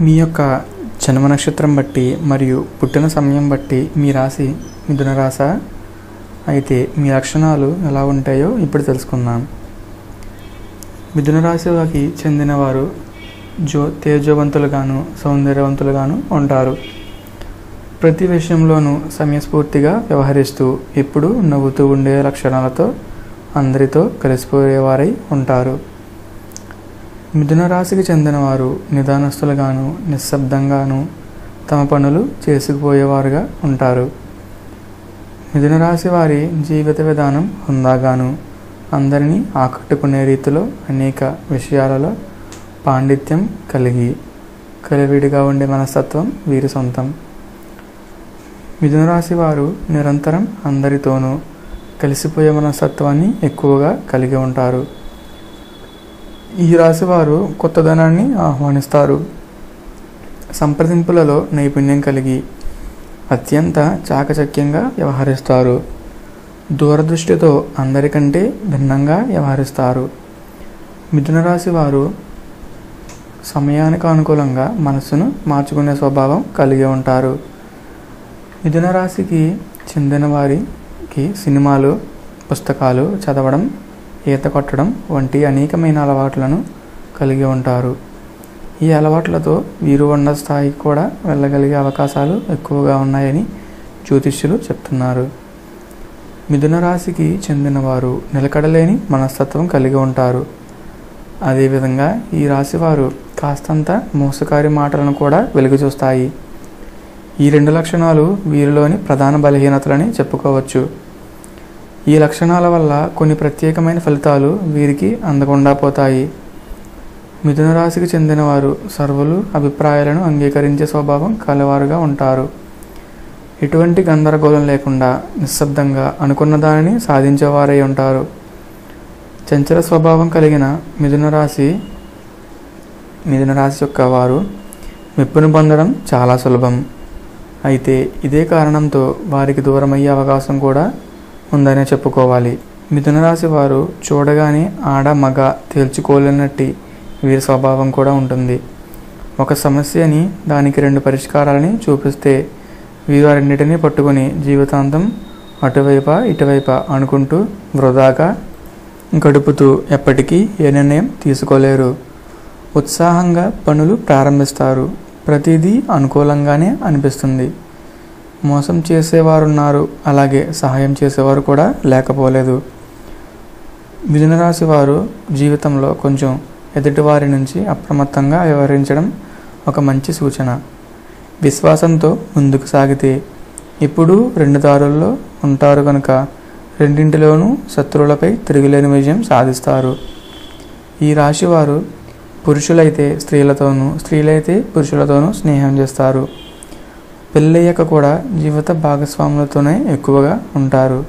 మీ యొక్క జన్మ నక్షత్రం బట్టి మరియు పుట్టిన సమయం బట్టి మీ రాశి మిథున రాశి. అయితే మీ లక్షణాలు ఎలా ఉంటాయో ఇప్పుడు తెలుసుకుందాం. మిథున రాశికి చెందినవారు తేజవంతులుగాను సౌందర్యవంతులుగాను ఉంటారు. ప్రతి విషయంలోనూ సమయస్ఫూర్తిగా వ్యవహరిస్తూ ఎప్పుడూ నవ్వుతూ ఉండే లక్షణాలతో అందరితో కలిసిపోయేవారై ఉంటారు. మిథున రాశికి చెందినవారు నిదానస్తులుగాను నిశ్శబ్దంగాను తమ పనులు చేసుకుపోయేవారుగా ఉంటారు. మిథున రాశి వారి జీవిత విధానం హుందాగాను అందరినీ ఆకట్టుకునే రీతిలో అనేక విషయాలలో పాండిత్యం కలివిడిగా ఉండే మనస్తత్వం వీరి సొంతం. మిథున రాశి వారు నిరంతరం అందరితోనూ కలిసిపోయే మనస్తత్వాన్ని ఎక్కువగా కలిగి ఉంటారు. ఈ రాశి వారు కొత్తదనాన్ని ఆహ్వానిస్తారు. సంప్రదింపులలో నైపుణ్యం కలిగి అత్యంత చాకచక్యంగా వ్యవహరిస్తారు. దూరదృష్టితో అందరికంటే భిన్నంగా వ్యవహరిస్తారు. మిథున రాశి వారు సమయానికి అనుకూలంగా మనస్సును మార్చుకునే స్వభావం కలిగి ఉంటారు. మిథున రాశికి చెందిన వారికి సినిమాలు, పుస్తకాలు చదవడం, ఈత కొట్టడం వంటి అనేకమైన అలవాట్లను కలిగి ఉంటారు. ఈ అలవాట్లతో వీరు ఉన్న స్థాయికి కూడా వెళ్ళగలిగే అవకాశాలు ఎక్కువగా ఉన్నాయని జ్యోతిష్యులు చెప్తున్నారు. మిథున రాశికి చెందినవారు నిలకడలేని మనస్తత్వం కలిగి ఉంటారు. అదేవిధంగా ఈ రాశివారు కాస్తంత మోసకారి మాటలను కూడా వెలుగు చూస్తాయి. ఈ రెండు లక్షణాలు వీరిలోని ప్రధాన బలహీనతలని చెప్పుకోవచ్చు. ఈ లక్షణాల వల్ల కొన్ని ప్రత్యేకమైన ఫలితాలు వీరికి అందకుండా పోతాయి. మిథున రాశికి చెందినవారు సర్వులు అభిప్రాయాలను అంగీకరించే స్వభావం కలవారుగా ఉంటారు. ఎటువంటి గందరగోళం లేకుండా నిశ్శబ్దంగా అనుకున్న దానిని సాధించేవారై ఉంటారు. చంచల స్వభావం కలిగిన మిథున రాశి యొక్క వారు మెప్పును పొందడం చాలా సులభం. అయితే ఇదే కారణంతో వారికి దూరమయ్యే అవకాశం కూడా ఉందనే చెప్పుకోవాలి. మిథున రాశి వారు చూడగానే ఆడ మగ తేల్చుకోలేనట్టి వీరి స్వభావం కూడా ఉంటుంది. ఒక సమస్యని దానికి రెండు పరిష్కారాలని చూపిస్తే వీరు ఆ రెండింటినీ పట్టుకుని జీవితాంతం అటువైపా ఇటువైపా అనుకుంటూ వృధాగా గడుపుతూ ఎప్పటికీ ఏ నిర్ణయం తీసుకోలేరు. ఉత్సాహంగా పనులు ప్రారంభిస్తారు. ప్రతిదీ అనుకూలంగానే అనిపిస్తుంది. మోసం చేసేవారున్నారు, అలాగే సహాయం చేసేవారు కూడా లేకపోలేదు. మిథున రాశి వారు జీవితంలో కొంచెం ఎదుటివారి నుంచి అప్రమత్తంగా వ్యవహరించడం ఒక మంచి సూచన. విశ్వాసంతో ముందుకు సాగితే ఇప్పుడు రెండు దారుల్లో ఉంటారు కనుక రెండింటిలోనూ శత్రువులపై తిరుగులేని విజయం సాధిస్తారు. ఈ రాశివారు పురుషులైతే స్త్రీలతోనూ స్త్రీలైతే పురుషులతోనూ స్నేహం చేస్తారు. పెళ్ళయ్యాక కూడా జీవిత భాగస్వాములతోనే ఎక్కువగా ఉంటారు.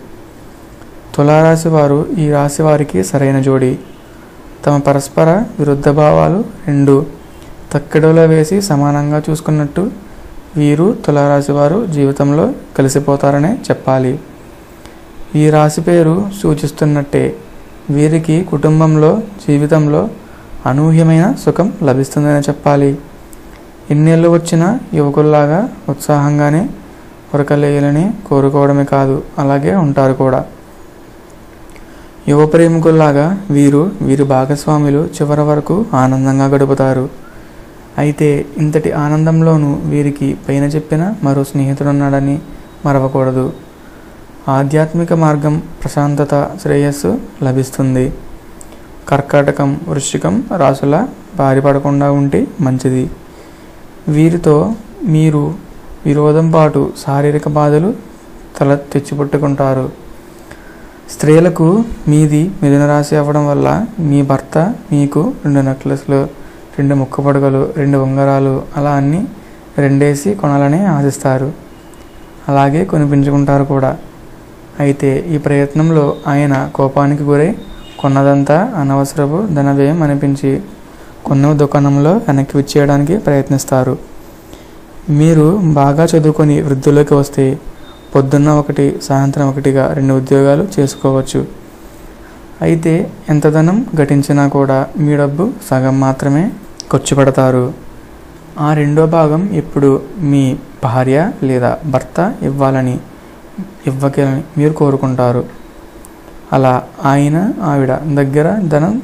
తులారాశి వారు ఈ రాశి వారికి సరైన జోడి. తమ పరస్పర విరుద్ధ భావాలు రెండు తక్కెడలో వేసి సమానంగా చూసుకున్నట్టు వీరు తులారాశి వారు జీవితంలో కలిసిపోతారనే చెప్పాలి. ఈ రాశి పేరు సూచిస్తున్నట్టే వీరికి కుటుంబంలో జీవితంలో అనూహ్యమైన సుఖం లభిస్తుందని చెప్పాలి. ఎన్నేళ్ళు వచ్చినా యువకుల్లాగా ఉత్సాహంగానే ఉరకలేయాలని కోరుకోవడమే కాదు, అలాగే ఉంటారు కూడా. యువ ప్రేమికుల్లాగా వీరి భాగస్వాములు చివరి వరకు ఆనందంగా గడుపుతారు. అయితే ఇంతటి ఆనందంలోనూ వీరికి పైన చెప్పిన మరో స్నేహితుడున్నాడని మరవకూడదు. ఆధ్యాత్మిక మార్గం, ప్రశాంతత, శ్రేయస్సు లభిస్తుంది. కర్కాటకం, వృశ్చికం రాశుల బారిపడకుండా ఉంటే మంచిది. వీరితో మీరు విరోధం పాటు శారీరక బాధలు తెచ్చిపెట్టుకుంటారు. స్త్రీలకు మీది మిథున రాశి అవ్వడం వల్ల మీ భర్త మీకు 2 నెక్లెస్లు, 2 ముక్కపొడగలు, 2 ఉంగరాలు అలా అన్నీ రెండేసి కొనాలని ఆశిస్తారు. అలాగే కొనిపించుకుంటారు కూడా. అయితే ఈ ప్రయత్నంలో ఆయన కోపానికి గురై కొన్నదంతా అనవసరపు ధన వ్యయం అనిపించి కొన్న దుకాణంలో వెనక్కి విచ్చేయడానికి ప్రయత్నిస్తారు. మీరు బాగా చదువుకొని వృద్ధిలోకి వస్తే పొద్దున్న 1, సాయంత్రం 1గా 2 ఉద్యోగాలు చేసుకోవచ్చు. అయితే ఎంత ధనం గటించినా కూడా మీ డబ్బు సగం మాత్రమే ఖర్చు పెడతారు. ఆ రెండో భాగం ఎప్పుడు మీ భార్య లేదా భర్త ఇవ్వాలని మీరు కోరుకుంటారు. అలా ఆయన ఆవిడ దగ్గర ధనం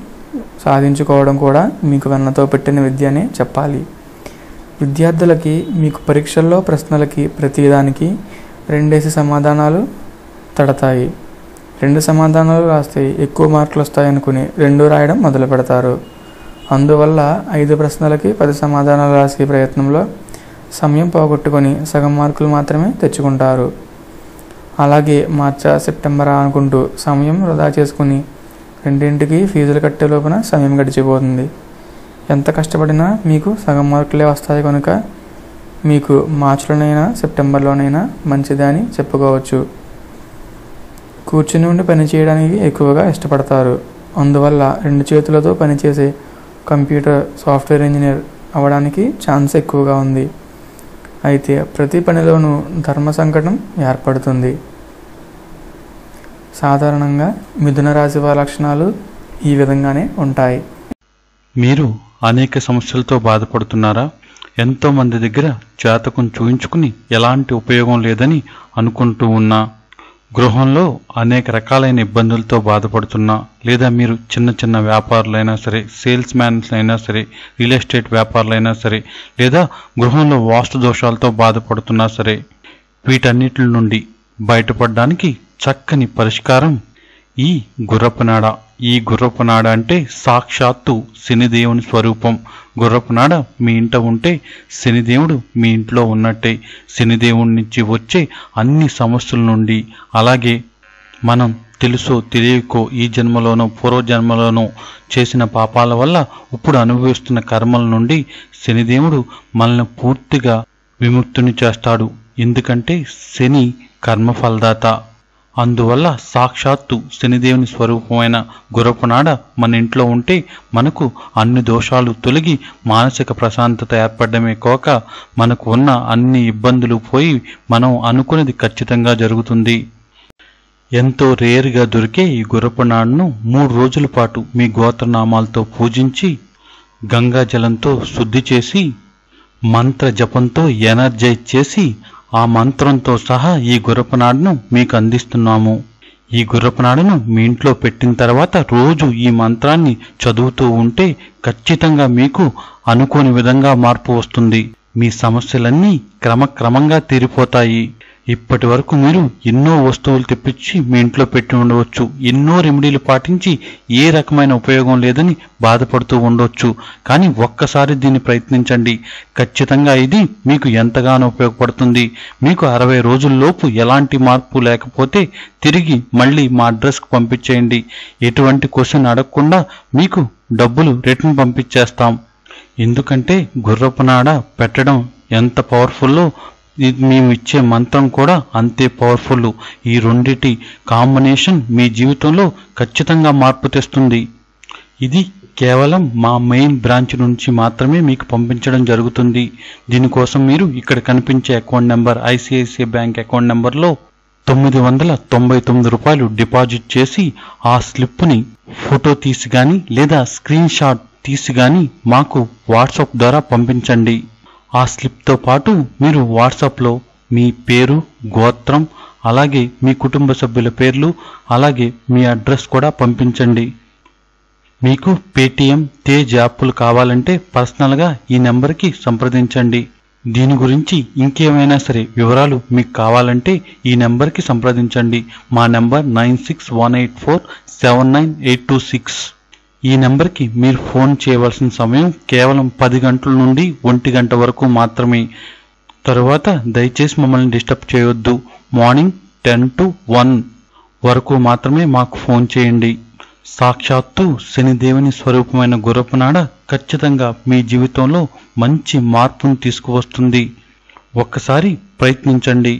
సాధించుకోవడం కూడా మీకు వెన్నతో పెట్టిన విద్య అనే చెప్పాలి. విద్యార్థులకి మీకు పరీక్షల్లో ప్రశ్నలకి ప్రతిదానికి 2 సమాధానాలు తడతాయి. 2 సమాధానాలు రాస్తే ఎక్కువ మార్కులు వస్తాయనుకుని 2 రాయడం మొదలు పెడతారు. అందువల్ల 5 ప్రశ్నలకి 10 సమాధానాలు రాసే ప్రయత్నంలో సమయం పోగొట్టుకొని సగం మార్కులు మాత్రమే తెచ్చుకుంటారు. అలాగే మార్చా సెప్టెంబరా అనుకుంటూ సమయం వృధా చేసుకుని 2ంటికి ఫీజులు కట్టే లోపున సమయం గడిచిపోతుంది. ఎంత కష్టపడినా మీకు సగం మార్కులే వస్తాయి కనుక మీకు మార్చిలోనైనా సెప్టెంబర్లోనైనా మంచిదే అని చెప్పుకోవచ్చు. కూర్చుని ఉండి పని చేయడానికి ఎక్కువగా ఇష్టపడతారు. అందువల్ల 2 చేతులతో పనిచేసే కంప్యూటర్ సాఫ్ట్వేర్ ఇంజనీర్ అవ్వడానికి ఛాన్స్ ఎక్కువగా ఉంది. అయితే ప్రతి పనిలోనూ ధర్మ సంకటం ఏర్పడుతుంది. సాధారణంగా మిథున రాశి వారి లక్షణాలు ఈ విధంగానే ఉంటాయి. మీరు అనేక సమస్యలతో బాధపడుతున్నారా? ఎంతోమంది దగ్గర జాతకం చూయించుకుని ఎలాంటి ఉపయోగం లేదని అనుకుంటూ ఉన్నా, గృహంలో అనేక రకాలైన ఇబ్బందులతో బాధపడుతున్నా, లేదా మీరు చిన్న చిన్న వ్యాపారులైనా సరే, సేల్స్ మ్యాన్స్ అయినా సరే, రియల్ ఎస్టేట్ వ్యాపారులైనా సరే, లేదా గృహంలో వాస్తు దోషాలతో బాధపడుతున్నా సరే, వీటన్నిటి నుండి బయటపడడానికి చక్కని పరిష్కారం ఈ గుర్రపునాడ. ఈ గుర్రపునాడ అంటే సాక్షాత్తు శనిదేవుని స్వరూపం. గుర్రపునాడ మీ ఇంట ఉంటే శనిదేవుడు మీ ఇంట్లో ఉన్నట్టే. శనిదేవుడి నుంచి వచ్చే అన్ని సమస్యల నుండి, అలాగే మనం తెలుసో తెలియకో ఈ జన్మలోనో పూర్వజన్మలోనో చేసిన పాపాల వల్ల ఇప్పుడు అనుభవిస్తున్న కర్మల నుండి శనిదేవుడు మనల్ని పూర్తిగా విముక్తుని చేస్తాడు. ఎందుకంటే శని కర్మఫలదాత. అందువల్ల సాక్షాత్తు శనిదేవుని స్వరూపమైన గుర్రపునాడ మన ఇంట్లో ఉంటే మనకు అన్ని దోషాలు తొలగి మానసిక ప్రశాంతత ఏర్పడమే కాక మనకు ఉన్న అన్ని ఇబ్బందులు పోయి మనం అనుకున్నది ఖచ్చితంగా జరుగుతుంది. ఎంతో రేరుగా దొరికే ఈ గుర్రపునాడను 3 రోజుల పాటు మీ గోత్రనామాలతో పూజించి గంగా జలంతో శుద్ధి చేసి మంత్ర జపంతో ఎనర్జైజ్ చేసి ఆ మంత్రంతో సహా ఈ గుర్రపునాడను మీకు అందిస్తున్నాము. ఈ గుర్రపునాడను మీ ఇంట్లో పెట్టిన తర్వాత రోజు ఈ మంత్రాన్ని చదువుతూ ఉంటే ఖచ్చితంగా మీకు అనుకోని విధంగా మార్పు వస్తుంది. మీ సమస్యలన్నీ క్రమక్రమంగా తీరిపోతాయి. ఇప్పటి వరకు మీరు ఎన్నో వస్తువులు తెప్పించి మీ ఇంట్లో పెట్టి ఉండవచ్చు, ఎన్నో రెమెడీలు పాటించి ఏ రకమైన ఉపయోగం లేదని బాధపడుతూ ఉండొచ్చు. కానీ ఒక్కసారి దీన్ని ప్రయత్నించండి. ఖచ్చితంగా ఇది మీకు ఎంతగానో ఉపయోగపడుతుంది. మీకు 60 రోజుల్లోపు ఎలాంటి మార్పు లేకపోతే తిరిగి మళ్ళీ మా అడ్రస్కి పంపించేయండి. ఎటువంటి క్వశ్చన్ అడగకుండా మీకు డబ్బులు రిటర్న్ పంపించేస్తాం. ఎందుకంటే గుర్రపునాడ పెట్టడం ఎంత పవర్ఫుల్లో మేము ఇచ్చే మంత్రం కూడా అంతే పవర్ఫుల్. ఈ రెండిటి కాంబినేషన్ మీ జీవితంలో ఖచ్చితంగా మార్పు తెస్తుంది. ఇది కేవలం మా మెయిన్ బ్రాంచ్ నుంచి మాత్రమే మీకు పంపించడం జరుగుతుంది. దీనికోసం మీరు ఇక్కడ కనిపించే account number ICICI bank account నెంబర్లో $999 డిపాజిట్ చేసి ఆ స్లిప్ని ఫోటో తీసి కానీ లేదా స్క్రీన్ షాట్ తీసి కానీ మాకు వాట్సాప్ ద్వారా పంపించండి. ఆ స్లిప్తో పాటు మీరు వాట్సాప్లో మీ పేరు, గోత్రం, అలాగే మీ కుటుంబ సభ్యుల పేర్లు, అలాగే మీ అడ్రస్ కూడా పంపించండి. మీకు పేటిఎం, తేజ్ యాప్లు కావాలంటే పర్సనల్గా ఈ నెంబర్కి సంప్రదించండి. దీని గురించి ఇంకేమైనా సరే వివరాలు మీకు కావాలంటే ఈ నెంబర్కి సంప్రదించండి. మా నెంబర్ 9618479826. ఈ నెంబర్కి మీరు ఫోన్ చేయవలసిన సమయం కేవలం 10 గంటల నుండి 1 గంట వరకు మాత్రమే. తరువాత దయచేసి మమ్మల్ని డిస్టర్బ్ చేయొద్దు. మార్నింగ్ 10 to 1 వరకు మాత్రమే మాకు ఫోన్ చేయండి. సాక్షాత్తు శనిదేవుని స్వరూపమైన గుర్రపునాడ ఖచ్చితంగా మీ జీవితంలో మంచి మార్పును తీసుకువస్తుంది. ఒక్కసారి ప్రయత్నించండి.